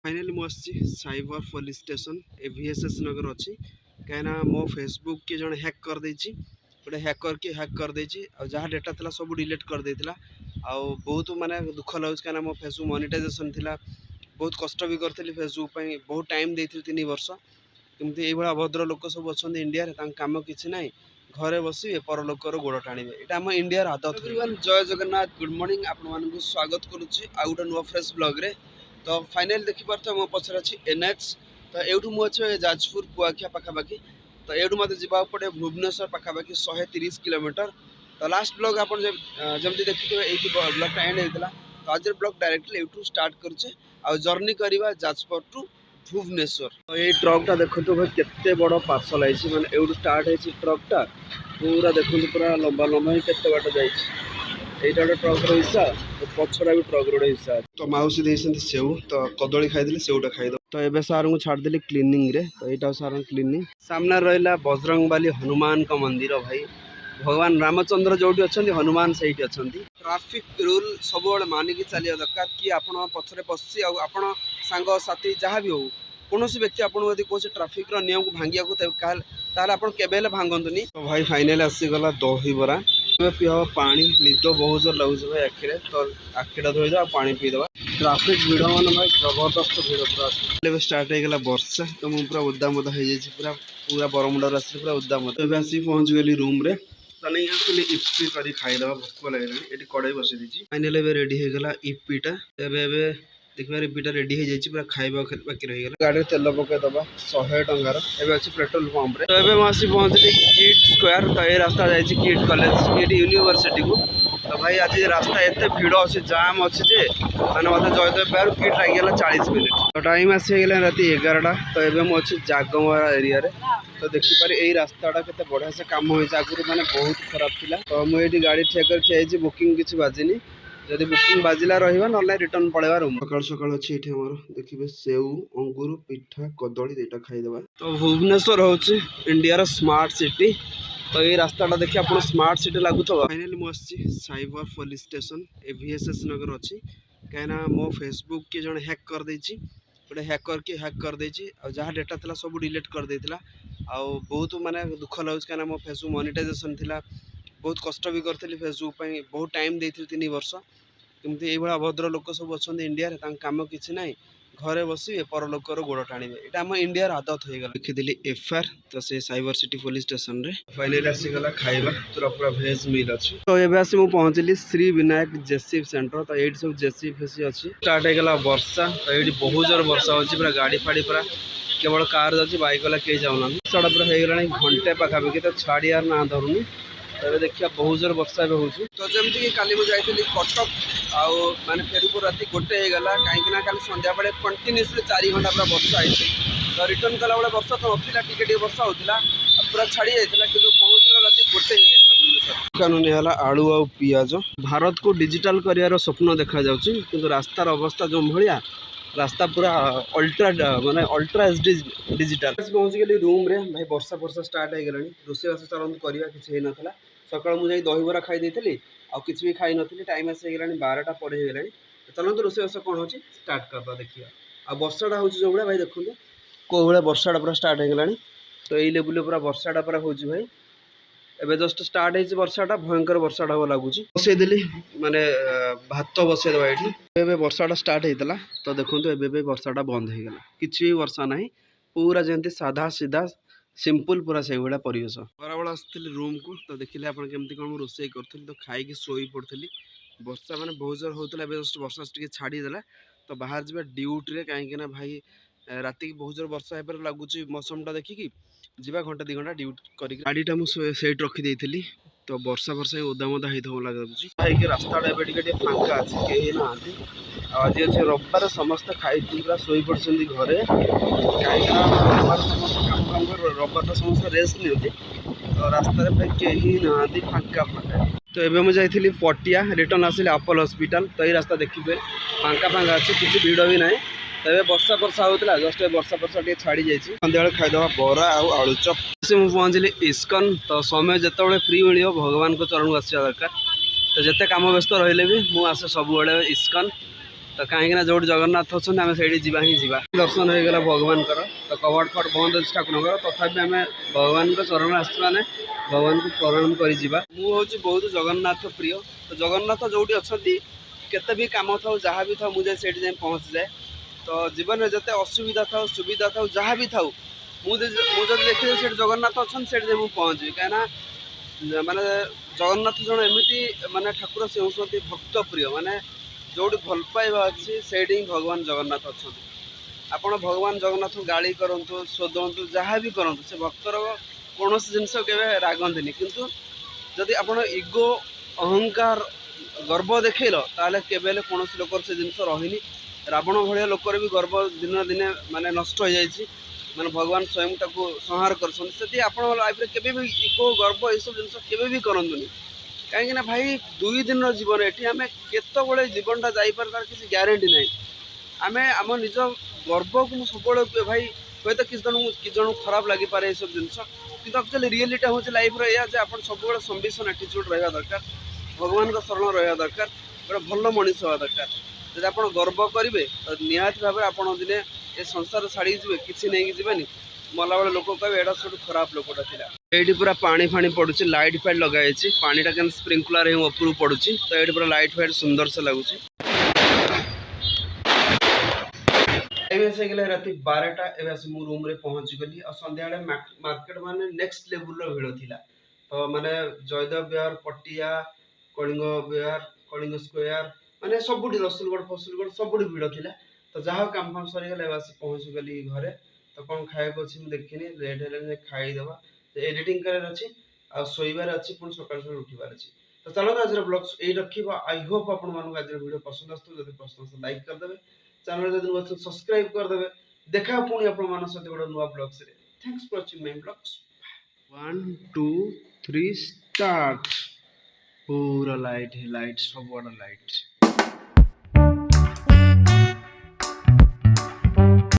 Finally मुझे cyber police station एवीएसएस नगर अच्छी कहीं मो फेसबुक के जन हैक कर देछि गोटे हैकर के हैक कर देछि जहाँ डेटा था सब डिलीट कर देथिला बहुत माने दुख लगे कहीं मो फेसबुक मोनेटाइजेशन थिला बहुत कष्ट भी करी फेसबुक बहुत टाइम देती 3 वर्ष किमती ये अभद्र लोक सब अच्छा इंडिया कम कि ना घरे बसवे पर लोकर गोड़ टाणे यहाँ आम इंडिया आदत। जय जगन्नाथ गुड मॉर्निंग आपण स्वागत करुच्ची आ गोटे नुआ फ्रेश ब्लॉग रे। तो फाइनाल देखिपे मो पचर अच्छी एनएच तो यूँ मुझे जाजपुर कुआखिया पाखापाखि तो यूँ मत जावाक पड़े भुवनेश्वर पाखापाखि 130 किलोमीटर। तो लास्ट ब्लॉग आप जमी देखिए ये ब्लॉगटा एंड होता तो आज ब्लॉग डायरेक्टली यूँ स्टार्ट करुचे आ जर्नी करवा जाजपुर टू भुवनेश्वर। तो ये ट्रकटा देखो भाई केते बड़ पार्सल आई मैंने यूँ स्टार्ट होती ट्रकटा पूरा देखो पूरा लंबा लंबा ही केते बाट जा এইটা ଗୋଟେ ଟ୍ରକର ହିସ୍ସା ପଛଟା ବି ଟ୍ରକର ଗୋଟେ ହିସ୍ସା। ତ ମାଉସୀ ଦେଇଛନ୍ତି ସେଉ ତ କଦଳୀ ଖାଇଦେଲି ସେଉଟା ଖାଇଦେବ। ତ ଏବେ ସାର୍ଙ୍କୁ ଛାଡ଼ିଦେଲି କ୍ଲିନିଂରେ ତ ଏଇଟା ସାର୍ଙ୍କ କ୍ଲିନିଂ ସାମ୍ନାରେ ରହିଲା ବଜରଙ୍ଗବାଲି ହନୁମାନଙ୍କ ମନ୍ଦିର। ଭାଇ ଭଗବାନ ରାମଚନ୍ଦ୍ର ଯୋଉଠି ଅଛନ୍ତି ହନୁମାନ ସେଇଠି ଅଛନ୍ତି। ଟ୍ରାଫିକ ରୁଲ ସବୁବେଳେ ମାନିକି ଚାଲିବା ଦରକାର କି ଆପଣ ପଛରେ ବସିଛି ଆଉ ଆପଣ ସାଙ୍ଗସାଥୀ ଯାହା ବି ହଉ କୌଣସି ବ୍ୟକ୍ତି ଆପଣଙ୍କୁ ଯଦି କହୁଛି ଟ୍ରାଫିକର ନିୟମକୁ ଭାଙ୍ଗିବାକୁ ତାହେଲେ ଆପଣ କେବେ ହେଲେ ଭାଙ୍ଗନ୍ତୁନି। ତ ଭାଇ ଫାଇନାଲି ଆସିଗଲା ଦହିବରା पिया पानी निद बहुत जोर लगुच भाई आखिरे तो आखिटा धोईद पानी पीदे ट्राफिक भिड़ मान भाई जबरदस्त भिड़ पूरा स्टार्ट होगा वर्षा तो मुझे पूरा उदा मदा हो पूरा पूरा बरमुंडर आस पूरा उदा मदा आसिक पहुँच गली रूम रे तो नहीं आसली इपी कर खाईदे भोक लगे ये कड़े बसई देती फाइनाल रेडी होगा इपीटा देखिए इपीटा रेडी हो जाए पूरा खाଇବା बाकी रहीगला गाड़ी तेल पकईदबा 100 टंकार एवं अच्छी पेट्रोल पंप रे। तो ये मुझे पहुँचली किट स्क्वायर तो ये रास्ता जाइए किट कॉलेज किट यूनिवर्सिटी को। तो भाई आज रास्ता एत भिड़ अच्छे जाम अच्छे जे मैंने मतलब जयदेव पार किट लगे 40 मिनट। तो टाइम आसीगला राति 11टा तो ये मुझे जागमरा एरिया रे। तो देखिपारे यही रास्ताटा केते बढ़िया से काम हो आगुरी मैंने बहुत खराब थिला। तो मुझे गाड़ी ठेक कर बुकिंग किसी बाजिनी जदि बुकिंग बाजिला रहा ना रिटर्न पड़ेगा रूम सकाल सकाल अच्छे ये आम देखिए सेव अंगूर पिठा कदली दुईटा खाईदे। तो भुवनेश्वर हूँ इंडिया स्मार्ट सिटी तो ये रास्ताटा देखिए आप स्मार्ट सिटी लगुव। फाइनाली मुझे साइबर पुलिस स्टेशन एवीएसएस नगर अच्छी कहीं मो फेसबुक के जन हैक कर देछि गोटे हैकर के हैक कर देछि जहाँ डेटा था सब डिलीट कर देथिला बहुत माने दुख लगे कहीं मो फेसबुक मोनेटाइजेशन थिला बहुत कष्ट भी करी फेसबुक बहुत टाइम देती 3 वर्ष किमती ये अभद्र लोक सब अच्छा इंडिया कम कि ना घरे बसवे पर लोकर गोड़ टाणे यहाँ आम इंडिया आदत हो गला। लिखिदी एफआर तो से साइबर सिटी पुलिस स्टेशन रे फाइनाली आसीगला खाଇବା पूरा पूरा भेज मिल अच्छी। तो ये आसी मुझे पहुँचली श्री विनायक जेसीबी सेंटर तो ये सब जेसीबी फेसी अच्छी स्टार्ट होगा वर्षा तो ये बहुत जोर वर्षा हो पूरा गाड़ी फाड़ी पूरा केवल कार जाऊँगी बाइक वाला कहीं जाऊना साड़ा पूरा हो घंटे पाखापाखि तो छाड़ियार ना धरुनी। तो देखिए बहुत जोर वर्षा हो तो जमीक काली मुझे जाइली कटक आउ माने फेरुपुर राति 1 होगा कहीं काली संध्या बेले कंटिन्यूसली 4 घंटा पूरा वर्षा आई तो रिटर्न कला बेले वर्षा तो नाला टी वर्षा होता पूरा छाड़ी जाता कि पहुँचला राति 1 भुवनेश्वर। आलू आ पियाज भारत को डिजिटल कर स्वप्न देखा कि रास्तार अवस्था जो भाया रास्ता पूरा अल्ट्रा माने अल्ट्रा एचडी डिजिटल। पहुँच गली रूम रे भाई वर्षा वर्षा स्टार्ट हो गला रोषेबास चलत करवा किसी नाला सकाल मुझे दहीबरा खाई देती आउ कि भी खाई नी टाइम आसीगला 12टा पर हो गला चलते रोषेबास कौन हो स्टार्ट करदा देखिए आ वर्षाटा हो जो भाई देखो कौ भाई वर्षाटा पूरा स्टार्ट हो गला तो यही लेवल पूरा वर्षाटा पूरा हो भाई एबे जस्ट स्टार्ट हो वर्षाटा भयंकर वर्षाटा हो लगुच बसईदेली माने भात बसईदेवा ये वर्षाटा स्टार्ट होता तो देखो ए वर्षाटा बंद हो गला किसी भी वर्षा ना पूरा जमी साधा सीधा सिंपल पूरा से भाया परिवेश। बराबर आसती रूम को तो देखिए आप केमती कौन रोषे करी तो खाई शोई पड़ी वर्षा मैंने बहुत जोर होता है जस्ट वर्षा टे छाड़देला तो बाहर जावा ड्यूटी कहीं भाई राति बहुत जोर वर्षा हो लगुच मौसमटा देखिकी जीवा घंटा 2 घंटा ड्यूटी कर गाड़ीटा मुझे रखी तो वर्षा वर्षा ओदा मदा हो लगुच खाई रास्ता टे फांका अच्छे कहीं ना आज अच्छे रविवार समस्त खाई पूरा शोई पड़ते घरे कहीं रविवार समस्त काम रविवार तो समस्त रेस्ट नहीं तो रास्तार कहीं ना फांका फांका। तो ये मुझे जाइली पटिया रिटर्न आसिल अपोलो हॉस्पिटल तो ये रास्ता देखिए फांका फांका अच्छे किसी भिड़ भी ना तो ये वर्षा वर्षा होता जस्ट वर्षा वर्षा टे छाड़ी जाइए सन्ध्या खाईदे बरा आलुचप से मुझे पहुँचली इस्कन तो समय जिते फ्री मिल भगवान को चरण को आसा दरकार तो जिते कम व्यस्त रही भी मुझे आसे सब इस्कन तो कहीं जो जगन्नाथ अच्छा आम से जीवा ही जीवा दर्शन हो गला भगवान तो कबाट फट बंद अच्छे ठाकुर तथापि आम भगवान चरण आसने भगवान को प्रणाम कर मुझे बहुत जगन्नाथ प्रिय तो जगन्नाथ जो अच्छा केते भी काम था जहाँ भी था मुझे से पहुँच जाए तो जीवन में जिते असुविधा था सुविधा था जहाँ भी था मुझे देखिए से जगन्नाथ अच्छा से पहुँची कहीं माने जगन्नाथ जन एमती माने ठाकुर से होती भक्त प्रिय माने जो भल पाइबा अच्छी से भगवान जगन्नाथ अच्छा आपण भगवान जगन्नाथ गाड़ी करूँ शोधु जहाँ भी करूँ से भक्तर कौन जिनस के रागंती किंतु जदि आप इगो अहंकार गर्व देखल ताले केबे कौन लोक से जिनस रही रावण भाया लोकर भी गर्व दिन दिने माने नष्ट हो जाए माने भगवान स्वयं ताको संहार कर आप लाइफ केबे भी इगो गर्व ये सब जिन केबे भी करंतुनी कहीं भाई 2 दिन जीवन ये आम केतबले जीवनटा जापर तार किसी ग्यारंटी ना आम आम निज गर्व को मुझे सब भाई हे तो किसी जन खराब लगी पारे ये सब जिनस कि एक्चुअली रियलिटा हूँ लाइफ रे आप सब संबिशन एटीट्यूड रहा दरकार भगवान का शरण रहा दरकार गोटे भल मनीष हवा दरकार जब आप गर्व करेंगे तो निहत भाव आप दिने ये संसार छाड़ी जी किसी नहीं जीवानी मला बेले लोक कहे एटा सब खराब लोकटा था ये पूरा पानी फाणी पड़ू लाइट फाइट लगाई पानीटा के स्प्रिंकलर ही ऊपर पड़ू तो ये पूरा लाइट फाइट सुंदर से लगुच राति 12टा एवं मु रूम रे पहुँची गली और संध्या मार्केट माने नेक्स्ट लेवल भिड़ थिला तो माने जयदेव विहार पटिया कलिंग विहार कलिंग स्क्वायर माने सबुठी रसुलगढ़ फसुलगढ़ सबुठी भिड़ थिला तो जहाँ काम फाम सरीगला पहुँची गली घरे तो कौन खाया अच्छी मुझे देखनी लेट है खाईदेवा तो एडिटिंग करार अच्छी आ शोबार अच्छी पुणी सकाल सकाल उठवार अच्छी तो चलो आज ब्लॉग ये रखा आई होप आप आज वीडियो पसंद आसो पसंद लाइक करदे चैनल जब सब्सक्राइब करदे देखा पुणी आप सहित गोटे नुआ blogs thanks for watching my blogs 1 2 3 start पूरा लाइट है लाइट सब बड़ा लाइट